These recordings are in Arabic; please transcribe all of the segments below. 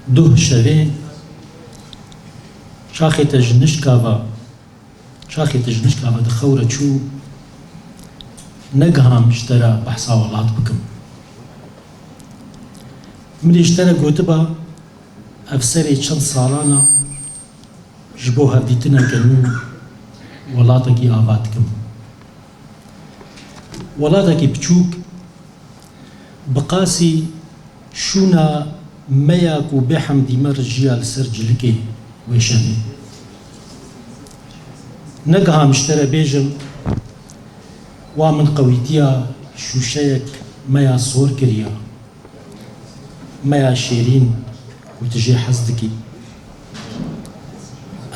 دوه شوه شاخي تجنشكاوا دخورة شو نقهم اشترى بحصا ولاد بكم ملي اشترى قوتبا افسري چند سالانا جبوها بديتنا كنو ولادكي آبادكم ولادكي بچوك بقاسي شونا مياكو بحمدي مرجيا لسرجلكي ويشاني نقها مشترى بيجم ومن قويتيا شوشيك ميا صور كريا ميا شيرين وتجي حزدكي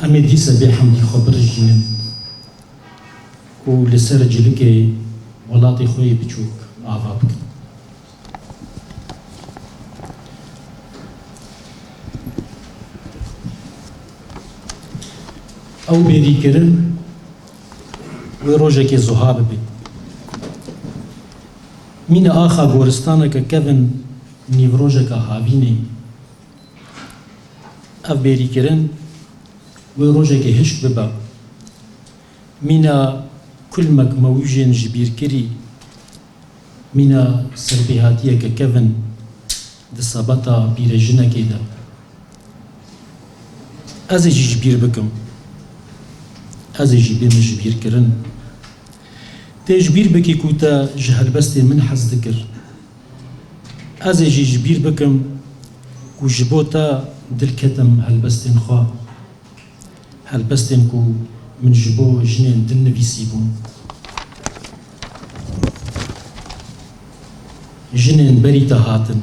أمي ديسا بحمدي خبر الجنين ولسرجلكي ولاتي خوي بچوك آبابك او بيري كرن وروجك زهاب بي مين آخا غورستانك كفن نيفروجك هابيني اف بيري كرن وروجك هشك ببا مين كل مك موجين جبير كري مين سربيهاتيك كفن دسابتا بيرجنك دا ازي جبير بكم ازي جبير مجبير كرن تجبير بكي كوتا جهل بستي من حز ذكر ازي جبير بكم كو جبوتا دل كتم هل بستين خوا هل بستين كو من جبو جنين دل نبي سيبون جنين بري تهاتن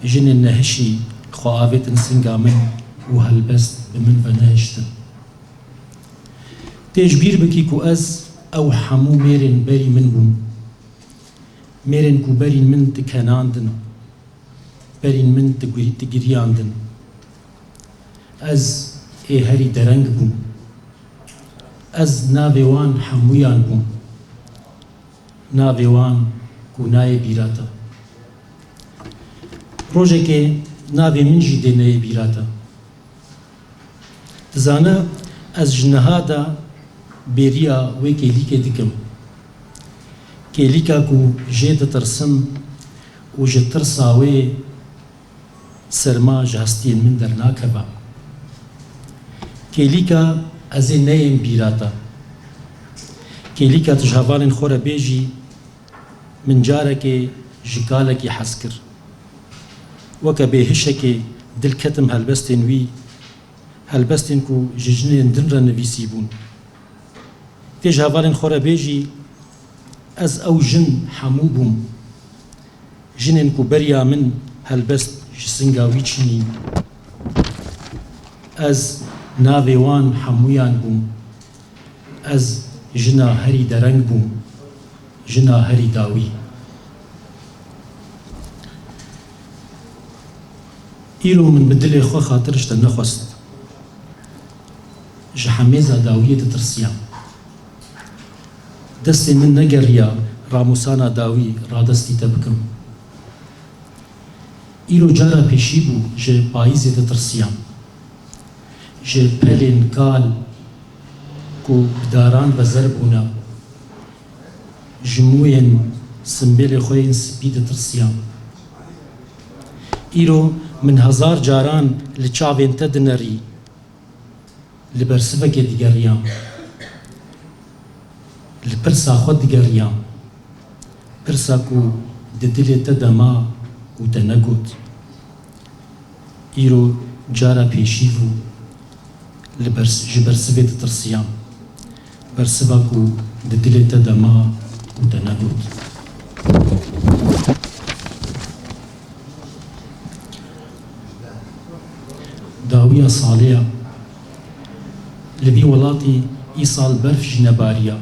جنين نهشي خوافتن سنگا من وهل بست بمن فنهشتن تجبير بكي كو از او حمو ميرن بري من بوم ميرن كو بري من تكناندن بري من تگرياندن از اي هري درنگ بوم از ناويوان حمويان بوم ناويوان كو ناي بيراتا روجكي ناوي من جي دي ناي بيراتا تزانا از جنهادا بيريا وي كيليكا ديكم كيليكا كو جيت ترسم وجت ترساوي سرما جهستين من درناكبا كيليكا ازي نايم بيراتا كيليكا تجهوالين خورا بيجي من جارك جيكالك حسكر وكا بيهشك دل كتم هالبستين وي هالبستين كو ججنين دنرا نفيسيبون تيج هافالين خورا بيجي از او جن حموبهم جنين كو بريا من هالبست جسنگاوي چني از ناويوان حمويان بوم از جنا هري درنگ بوم جنا هري داوي إيرو من بدل خو خاطرش تنخست جحميزة داوية ترسيان دستي من نقريا راموسانا داوي رادستي تبكم إيرو جارا بيشيبو جي بايزي ترسيان جي بلين كال كو بداران بزربونا جموين سنبيل خوين سبيد ترسيان إيرو من هزار جاران لچاوين تدنري لبرسفك ديگريان لبرسا خود ديگريان برسا كو ددل تدما وتنقود إيرو جارا بيشيفو جبرسفة ترسيان برسفا كو ددل تدما وتنقود داوية صالية لبي ولاتي إيصال برف جنباريا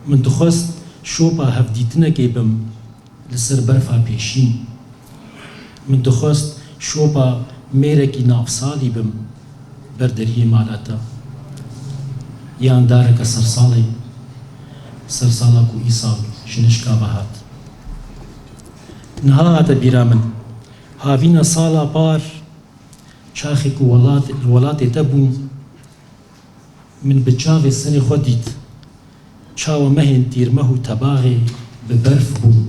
من دخست شوبا هفديتنا كيبم لسر برفا بيشين من دخست شوبا ميركي نافصالي بم بردريه مالاتا يان دارك سرصالي سرصالكو إيصال جنشكا بهات نها هاتا بيرامن هاوینا سالا پار چاخێک و وڵاتێ دەبوو من بە چاوێ سەرێ خۆ دیت چاوە مەهێن تیرمەه و تەباغێ بە بەرف بوو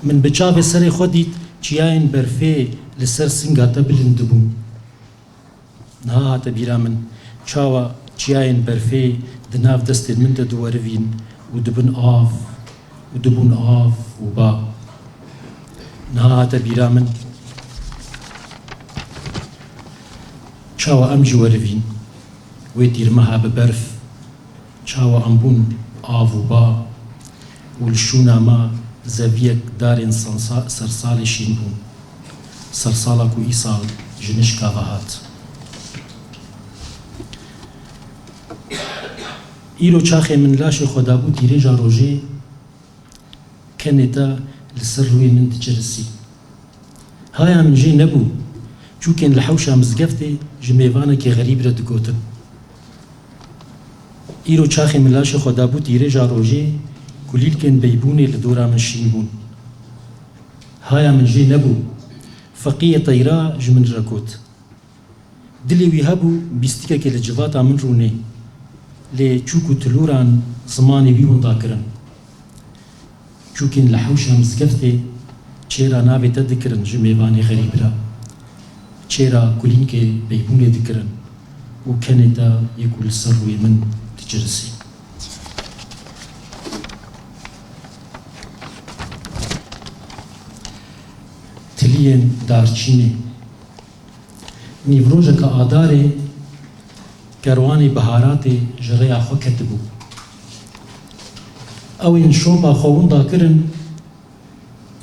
من بە چاوێ سەرێ خۆ دیت چیایەن بەرفێ لەسەر سنگاتە بلند بوو نەهاتە بیرا من چاوە چیایەن بەرفێ دناو دەستێن من دەدووەرڤین و دبن ئاف و دبوون ئاف و با نەهاتە بیرا من چاوە ئەم جوەرڤین وێ تیرمەها بە بەرف چاوە ئەم بوون ئاو و با و لشوونا ما زەڤیەک دارێن سەرساڵی شین بوون سەرساڵک و ئیساڵ ژنش کاڤە هات ئیرۆ چاخێ من لاشێ خۆدابوو دیرێژا ڕۆژێ کەنێتە لەسەر ڕووی من دچرسی هایا من ژێ نەبوو چووکێن لە حەوشا مزگەفتێ ji mêvanekê xerîb re digotin îro çaxê min laşê xwe dabû dîrêja rojê kulîlkên beybûnê li dora min şîn bûn haya min jê nebû feqiyê teyra ji min re got dilê wî hebû bîstikekê li civata min rûnê lê çûk û tilûran zimanê wî winda kirin çûkên li hewşa mizgeftê çêra navê te dikirin ji mêvanê xerîb re çêra kulînkê beybûnê dikirin û kenê te yek û li ser rûyê min dicirisî tiliyên darçînê nîvrojeka adarê kerwanê biharatê ji rêya xwe ketibû ew ên şoba xwe winda kirin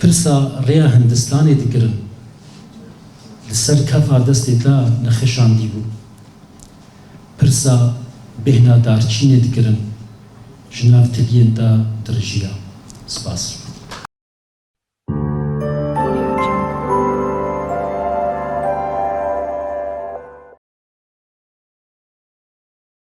pirsa rêya hindistanê dikirin li ser kefa destê te nexişandî bû pirsa bêhna darçînê dikirin ji nav tiliyên te dirijiya spas